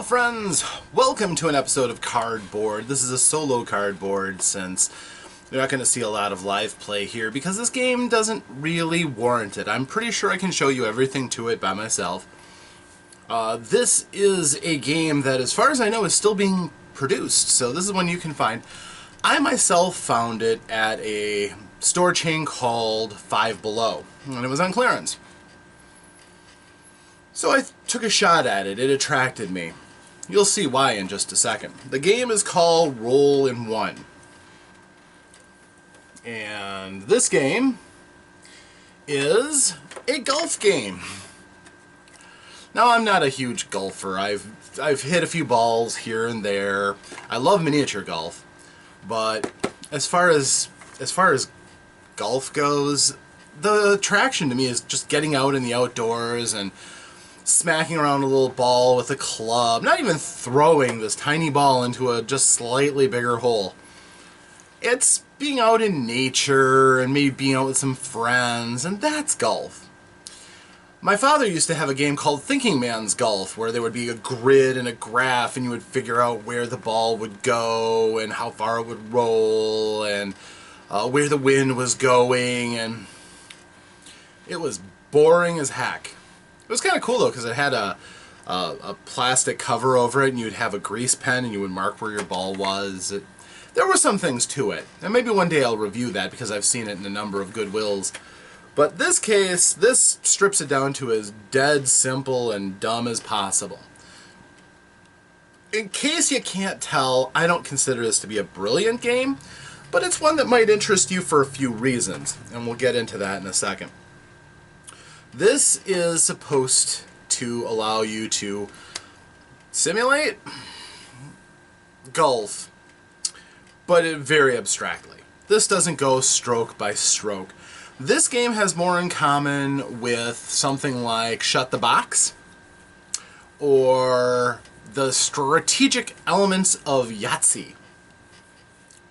friends, welcome to an episode of Cardboard. This is a solo cardboard since you're not going to see a lot of live play here because this game doesn't really warrant it. I'm pretty sure I can show you everything to it by myself. This is a game that, as far as I know, is still being produced, so this is one you can find. I myself found it at a store chain called Five Below, and it was on clearance. So I took a shot at it. It attracted me. You'll see why in just a second. The game is called Roll-in-One. And this game is a golf game. Now, I'm not a huge golfer. I've hit a few balls here and there. I love miniature golf, but as far as golf goes, the attraction to me is just getting out in the outdoors and smacking around a little ball with a club, not even throwing this tiny ball into a just slightly bigger hole. It's being out in nature and maybe being out with some friends, and that's golf. My father used to have a game called Thinking Man's Golf, where there would be a grid and a graph, and you would figure out where the ball would go and how far it would roll and where the wind was going, and it was boring as heck. It was kind of cool though, because it had a plastic cover over it, and you'd have a grease pen and you would mark where your ball was. There were some things to it, and maybe one day I'll review that because I've seen it in a number of Goodwills. But this case, this strips it down to as dead simple and dumb as possible. In case you can't tell, I don't consider this to be a brilliant game, but it's one that might interest you for a few reasons, and we'll get into that in a second. This is supposed to allow you to simulate golf, but very abstractly. This doesn't go stroke by stroke. This game has more in common with something like Shut the Box or the strategic elements of Yahtzee.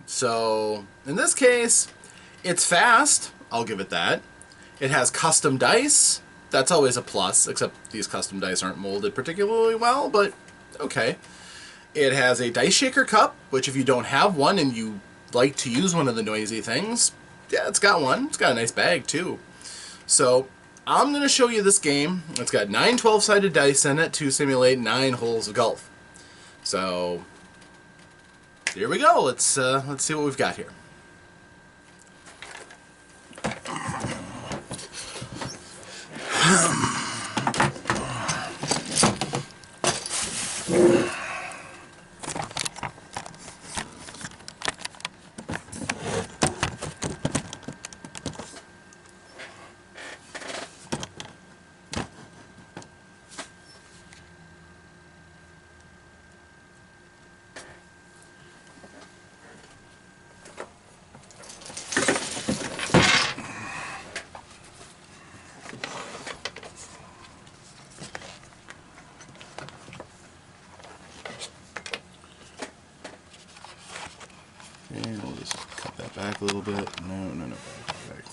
So, in this case, it's fast, I'll give it that. It has custom dice. That's always a plus, except these custom dice aren't molded particularly well, but okay. It has a dice shaker cup, which if you don't have one and you like to use one of the noisy things, yeah, it's got one. It's got a nice bag, too. So, I'm going to show you this game. It's got 9 12-sided dice in it to simulate 9 holes of golf. So, here we go. Let's see what we've got here. And we'll just cut that back a little bit. No, back.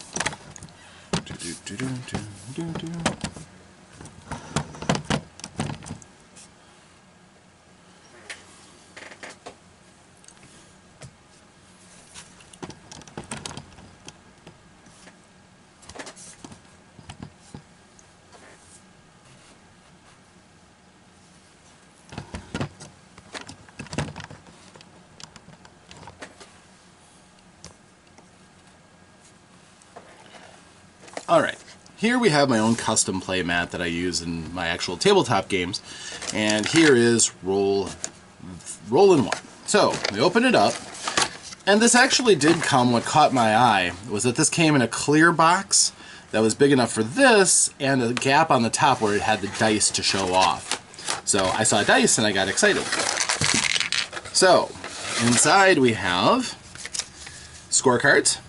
Alright, here we have my own custom play mat that I use in my actual tabletop games, and here is Roll-in-One. So, we open it up, and this actually did come, what caught my eye was that this came in a clear box that was big enough for this, and a gap on the top where it had the dice to show off. So, I saw dice and I got excited. So, inside we have scorecards.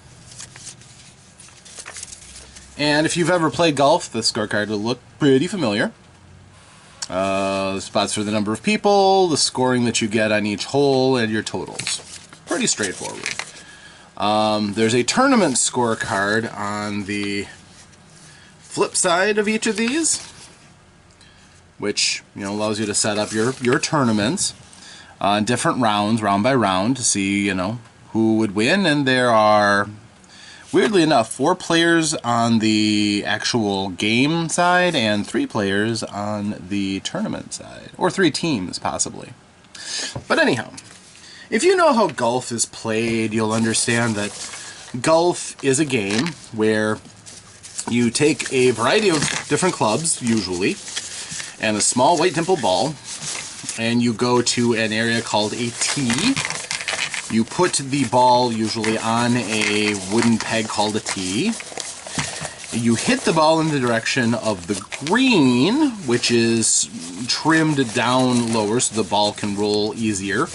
And if you've ever played golf, the scorecard will look pretty familiar. The spots for the number of people, the scoring that you get on each hole, and your totals. Pretty straightforward. There's a tournament scorecard on the flip side of each of these. which allows you to set up your tournaments on different rounds, round by round, to see who would win. And there are, weirdly enough, 4 players on the actual game side and 3 players on the tournament side, or 3 teams possibly. But anyhow, if you know how golf is played, you'll understand that golf is a game where you take a variety of different clubs, usually, and a small white dimple ball, and you go to an area called a tee. You put the ball usually on a wooden peg called a tee. You hit the ball in the direction of the green, which is trimmed down lower so the ball can roll easier.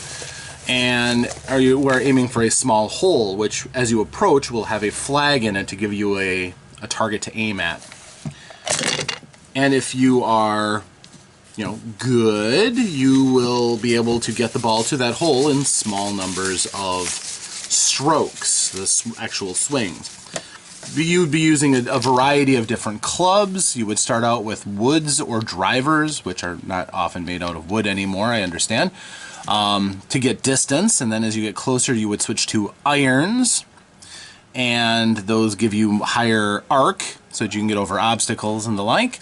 And we're aiming for a small hole, which as you approach will have a flag in it to give you a target to aim at. And if you are good, you will be able to get the ball to that hole in small numbers of strokes, the actual swings. You'd be using a variety of different clubs. You would start out with woods or drivers, which are not often made out of wood anymore, I understand, to get distance. And then as you get closer, you would switch to irons, and those give you higher arc so that you can get over obstacles and the like.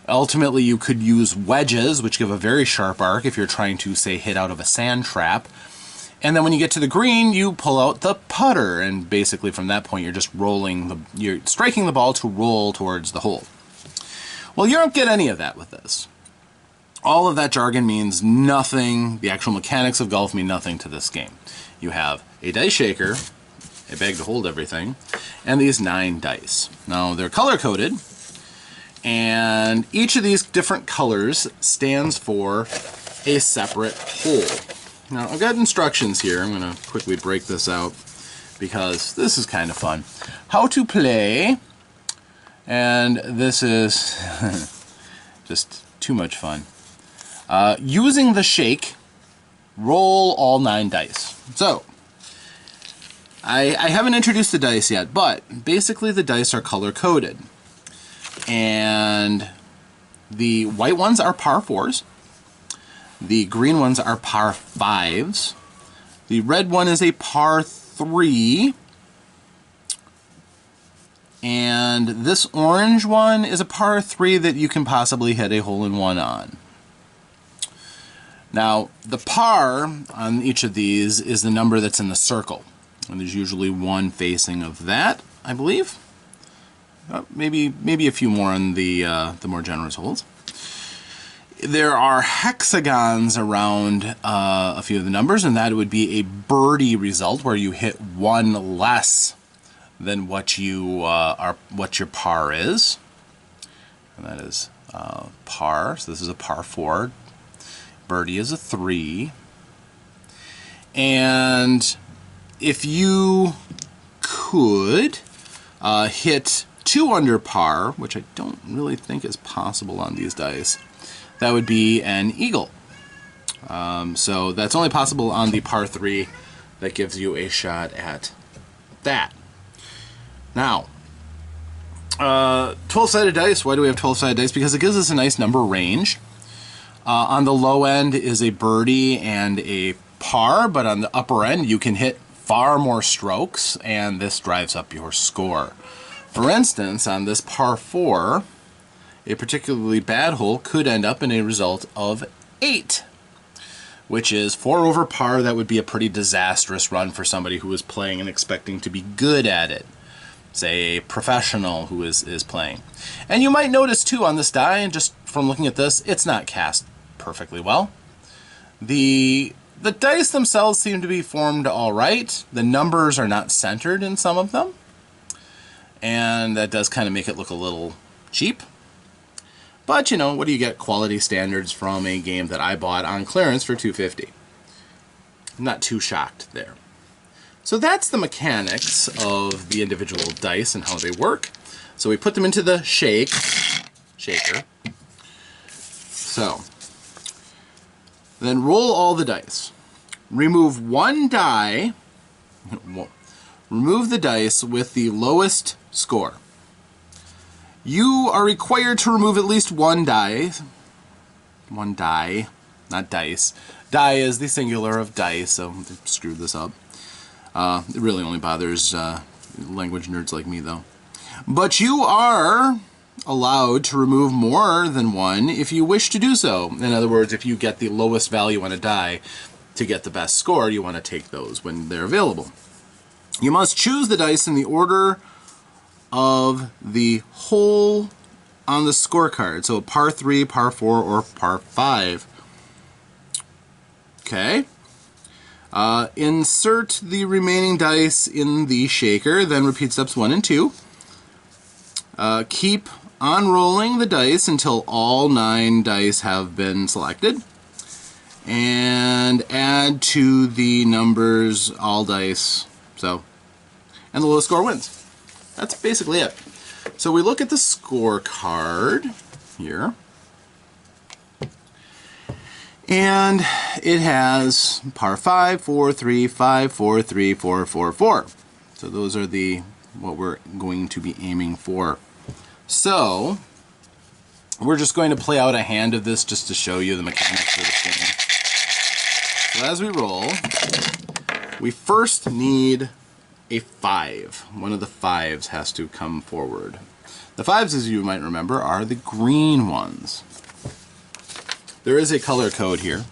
Ultimately, you could use wedges, which give a very sharp arc if you're trying to, say, hit out of a sand trap. And then when you get to the green, you pull out the putter, and basically from that point, you're just you're striking the ball to roll towards the hole. Well, you don't get any of that with this. All of that jargon means nothing. The actual mechanics of golf mean nothing to this game. You have a dice shaker, a bag to hold everything, and these 9 dice. Now, they're color-coded, and each of these different colors stands for a separate hole. Now, I've got instructions here. I'm going to quickly break this out because this is kind of fun. How to play, and this is just too much fun. Using the shake, roll all 9 dice. So, I haven't introduced the dice yet, but basically the dice are color-coded. And the white ones are par 4s. The green ones are par 5s. The red one is a par 3. And this orange one is a par 3 that you can possibly hit a hole-in-one on. Now, the par on each of these is the number that's in the circle. And there's usually one facing of that, I believe. Maybe a few more on the more generous holes. There are hexagons around a few of the numbers, and that would be a birdie result where you hit one less than what what your par is, and that is par. So this is a par 4. Birdie is a 3, and if you could hit 2 under par, which I don't really think is possible on these dice, that would be an eagle. So that's only possible on the par 3. That gives you a shot at that. Now, 12-sided dice. Why do we have 12-sided dice? Because it gives us a nice number range. On the low end is a birdie and a par, but on the upper end you can hit far more strokes, and this drives up your score. For instance, on this par 4, a particularly bad hole could end up in a result of 8, which is 4 over par. That would be a pretty disastrous run for somebody who is playing and expecting to be good at it. Say a professional who is playing. And you might notice too on this die, and just from looking at this, it's not cast perfectly well. The dice themselves seem to be formed all right. The numbers are not centered in some of them, and that does kind of make it look a little cheap. But what do you get? Quality standards from a game that I bought on clearance for $2.50. I'm not too shocked there. So that's the mechanics of the individual dice and how they work. So we put them into the shaker. So then roll all the dice. Remove one die. Remove the dice with the lowest score. You are required to remove at least one die one die, not dice. Die is the singular of dice, so they screwed this up. It really only bothers language nerds like me, though. But you are allowed to remove more than one if you wish to do so. In other words, if you get the lowest value on a die to get the best score, you want to take those when they're available. You must choose the dice in the order of the hole on the scorecard. So par 3, par 4, or par 5. Okay. Insert the remaining dice in the shaker, then repeat steps 1 and 2. Keep on rolling the dice until all 9 dice have been selected. And add to the numbers all dice. So, and the lowest score wins. That's basically it. So we look at the scorecard here. And it has par 5, 4, 3, 5, 4, 3, 4, 4, 4. So those are what we're going to be aiming for. So we're just going to play out a hand of this just to show you the mechanics of this game. So as we roll, we first need a 5. One of the 5s has to come forward. The 5s, as you might remember, are the green ones. There is a color code here.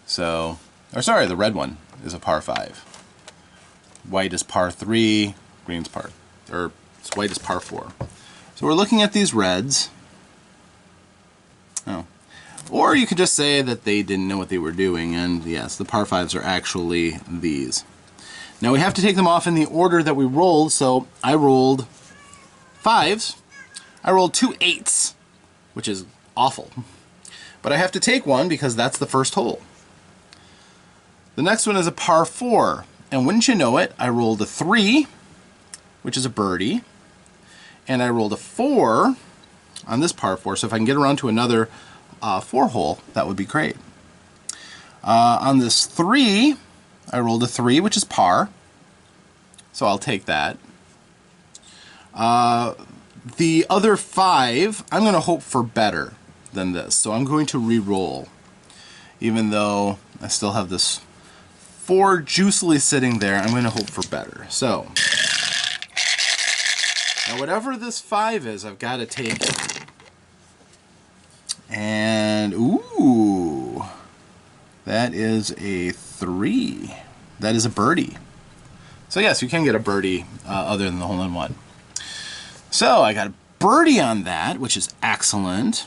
So, or sorry, the red one is a par 5. White is par 3, green's white is par 4. So we're looking at these reds. Oh. Or you could just say that they didn't know what they were doing, and yes, the par 5s are actually these. Now we have to take them off in the order that we rolled, so I rolled 5s. I rolled 2 8s, which is awful. But I have to take one because that's the first hole. The next one is a par 4, and wouldn't you know it, I rolled a 3, which is a birdie, and I rolled a 4 on this par 4, so if I can get around to another 4 hole, that would be great. On this 3, I rolled a 3, which is par, so I'll take that. The other 5, I'm going to hope for better than this, so I'm going to re-roll, even though I still have this 4 juicily sitting there. I'm going to hope for better. So now whatever this 5 is, I've got to take it. And ooh, that is a 3. That is a birdie. So yes, you can get a birdie other than the hole-in-one. So I got a birdie on that, which is excellent.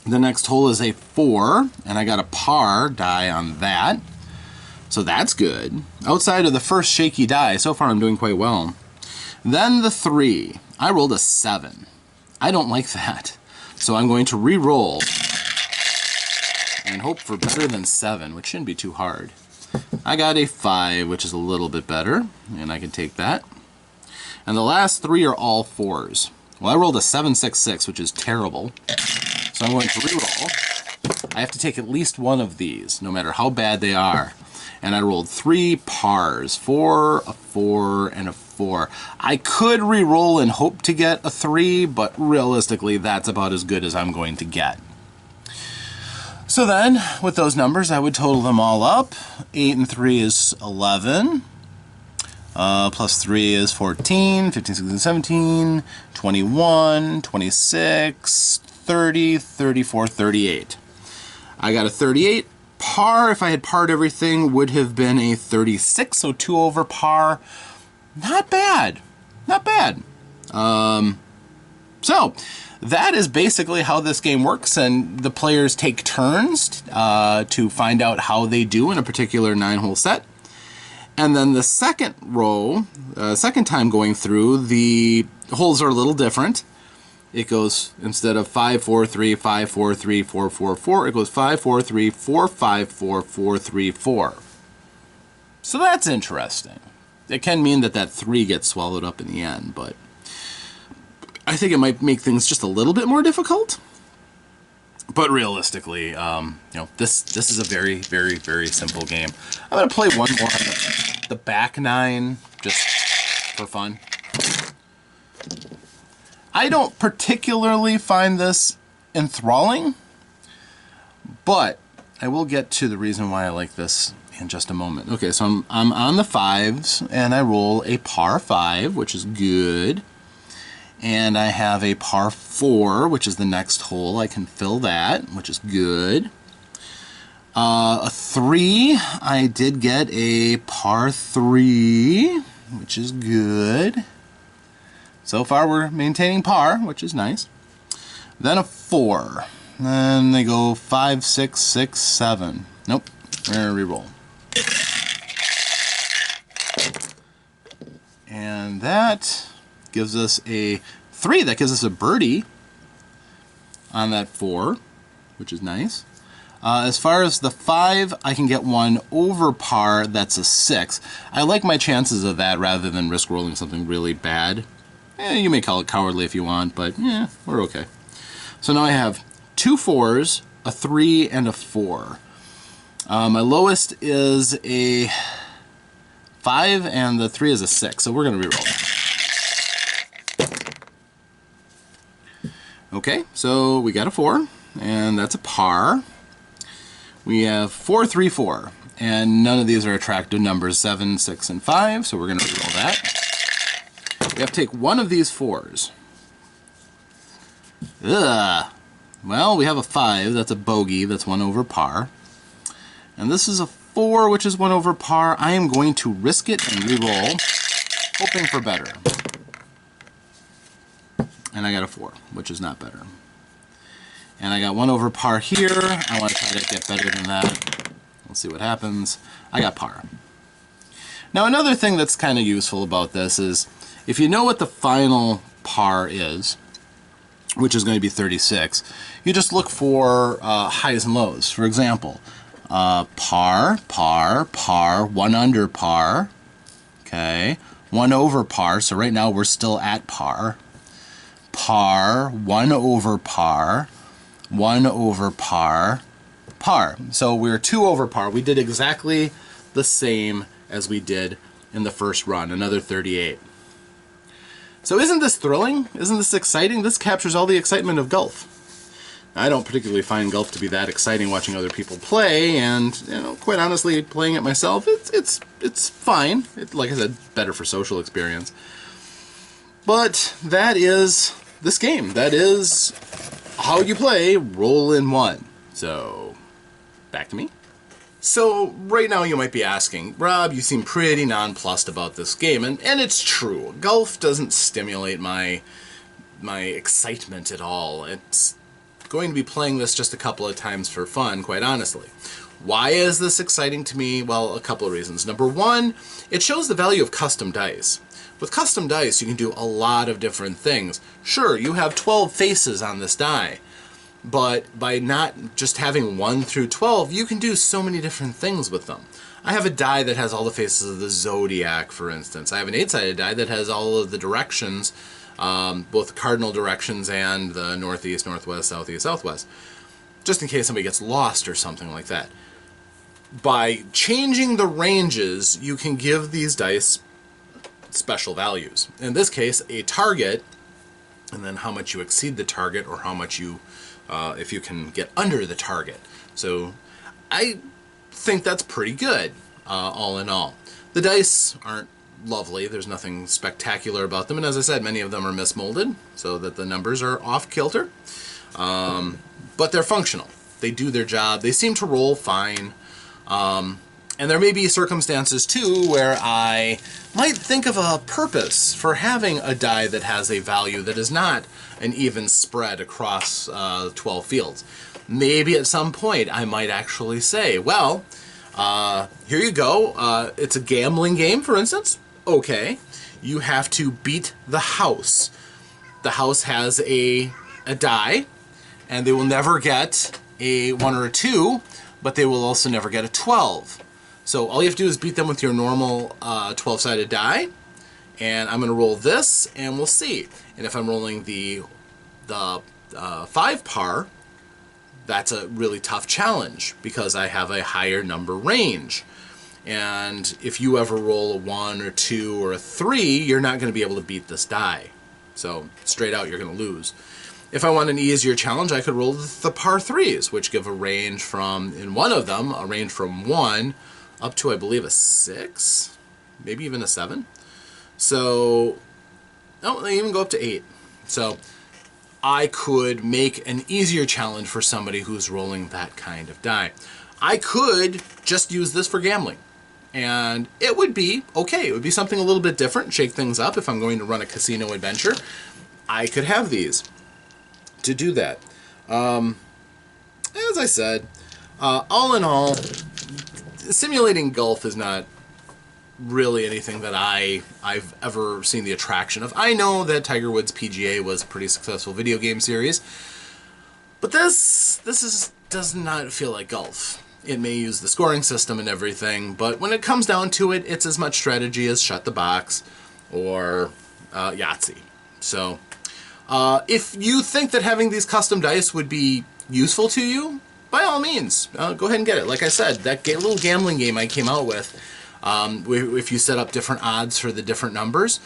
The next hole is a 4, and I got a par die on that. So that's good. Outside of the first shaky die, so far I'm doing quite well. Then the 3. I rolled a 7. I don't like that. So I'm going to re-roll and hope for better than 7, which shouldn't be too hard. I got a 5, which is a little bit better, and I can take that. And the last 3 are all 4s. Well, I rolled a 7, 6, 6, which is terrible. So I'm going to re-roll. I have to take at least one of these, no matter how bad they are. And I rolled 3 pars, 4, a 4, and a 4. I could re-roll and hope to get a 3, but realistically, that's about as good as I'm going to get. So then, with those numbers, I would total them all up. 8 and 3 is 11. Plus 3 is 14, 15, 16, 17, 21, 26, 30, 34, 38. I got a 38. Par, if I had parred everything, would have been a 36, so 2 over par. Not bad. Not bad. So, that is basically how this game works, and the players take turns to find out how they do in a particular 9-hole set. And then the second row, second time going through, the holes are a little different. It goes, instead of 5, 4, 3, 5, 4, 3, 4, 4, 4, it goes 5, 4, 3, 4, 5, 4, 4, 3, 4. So that's interesting. It can mean that that 3 gets swallowed up in the end, but I think it might make things just a little bit more difficult. But realistically, this is a very, very, very simple game. I'm going to play one more on the back 9, just for fun. I don't particularly find this enthralling, but I will get to the reason why I like this in just a moment. Okay, so I'm on the 5s, and I roll a par 5, which is good. And I have a par 4, which is the next hole. I can fill that, which is good. A 3, I did get a par 3, which is good. So far we're maintaining par, which is nice. Then a 4. Then they go 5, 6, 6, 7. Nope, we're going to re-roll. And that gives us a 3. That gives us a birdie on that 4, which is nice. As far as the 5, I can get one over par. That's a 6. I like my chances of that rather than risk rolling something really bad. You may call it cowardly if you want, but yeah, we're okay. So now I have 2 4s, a 3, and a 4. My lowest is a 5, and the 3 is a 6, so we're going to re-roll that. Okay, so we got a 4, and that's a par. We have 4, 3, 4, and none of these are attractive numbers, 7, 6, and 5, so we're going to re-roll that. We have to take one of these 4s. Ugh. Well, we have a 5, that's a bogey, that's 1 over par. And this is a 4, which is 1 over par. I am going to risk it and re-roll, hoping for better. And I got a 4, which is not better. And I got 1 over par here. I want to try to get better than that. Let's see what happens. I got par. Now another thing that's kind of useful about this is if you know what the final par is, which is going to be 36, you just look for highs and lows. For example, par, par, par, 1 under par, okay, 1 over par, so right now we're still at par, par, 1 over par, 1 over par, par. So we're 2 over par. We did exactly the same as we did in the first run, another 38. So isn't this thrilling? Isn't this exciting? This captures all the excitement of golf. I don't particularly find golf to be that exciting watching other people play, and you know, quite honestly, playing it myself, it's fine. Like I said, better for social experience. But that is this game. That is how you play roll in one. So, back to me. So, right now you might be asking, Rob, you seem pretty nonplussed about this game, and it's true. Golf doesn't stimulate my excitement at all. It's going to be playing this just a couple of times for fun, quite honestly. Why is this exciting to me? Well, a couple of reasons. Number one, it shows the value of custom dice. With custom dice, you can do a lot of different things. Sure, you have 12 faces on this die, but by not just having 1 through 12, you can do so many different things with them. I have a die that has all the faces of the zodiac, for instance. I have an 8-sided die that has all of the directions, both the cardinal directions and the northeast, northwest, southeast, southwest, just in case somebody gets lost or something like that. By changing the ranges, you can give these dice special values. In this case, a target, and then how much you exceed the target, or how much you, if you can get under the target. So I think that's pretty good, all in all. The dice aren't lovely. There's nothing spectacular about them, and as I said, many of them are mismolded, so that the numbers are off kilter. But they're functional. They do their job. They seem to roll fine. And there may be circumstances, too, where I might think of a purpose for having a die that has a value that is not an even spread across 12 fields. Maybe at some point I might actually say, well, here you go. It's a gambling game, for instance. Okay. You have to beat the house. The house has a die, and they will never get a 1 or a 2, but they will also never get a 12. So all you have to do is beat them with your normal 12-sided die, and I'm going to roll this, and we'll see. And if I'm rolling the 5 par, that's a really tough challenge because I have a higher number range. And if you ever roll a 1 or 2 or a 3, you're not going to be able to beat this die. So straight out, you're going to lose. If I want an easier challenge, I could roll the par 3s, which give a range from, in one of them, a range from 1 up to, I believe, a 6, maybe even a 7. So, no, they even go up to 8. So, I could make an easier challenge for somebody who's rolling that kind of die. I could just use this for gambling, and it would be okay. It would be something a little bit different, shake things up. If I'm going to run a casino adventure, I could have these to do that. As I said, all in all, simulating golf is not really anything that I've ever seen the attraction of. I know that Tiger Woods PGA was a pretty successful video game series, but this does not feel like golf. It may use the scoring system and everything, but when it comes down to it, it's as much strategy as Shut the Box or Yahtzee. So, if you think that having these custom dice would be useful to you, by all means, go ahead and get it. Like I said, that little gambling game I came out with, if you set up different odds for the different numbers,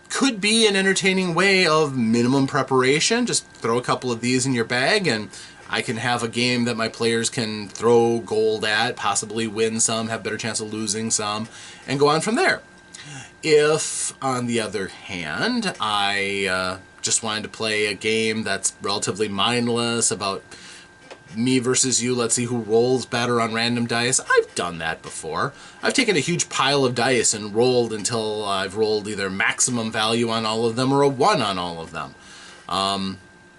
could be an entertaining way of minimum preparation. Just throw a couple of these in your bag, and I can have a game that my players can throw gold at, possibly win some, have better chance of losing some, and go on from there. If, on the other hand, I just wanted to play a game that's relatively mindless about me versus you, let's see who rolls better on random dice. I've done that before. I've taken a huge pile of dice and rolled until I've rolled either maximum value on all of them or a 1 on all of them.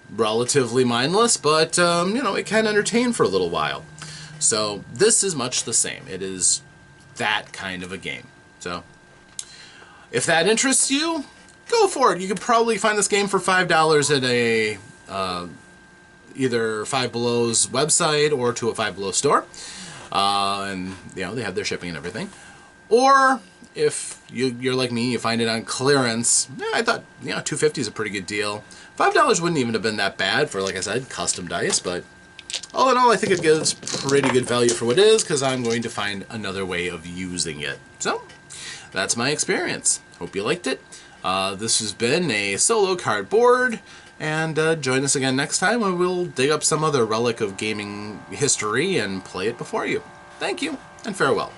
Relatively mindless, but, you know, it can entertain for a little while. So this is much the same. It is that kind of a game. So if that interests you, go for it. You could probably find this game for $5 at a either Five Below's website or to a Five Below store, and you know they have their shipping and everything. Or if you're like me, you find it on clearance. Yeah, I thought $2.50 is a pretty good deal. $5 wouldn't even have been that bad for, like I said, custom dice. But all in all, I think it gives pretty good value for what it is, because I'm going to find another way of using it. So that's my experience. Hope you liked it. This has been a solo cardboard, and join us again next time when we'll dig up some other relic of gaming history and play it before you. Thank you, and farewell.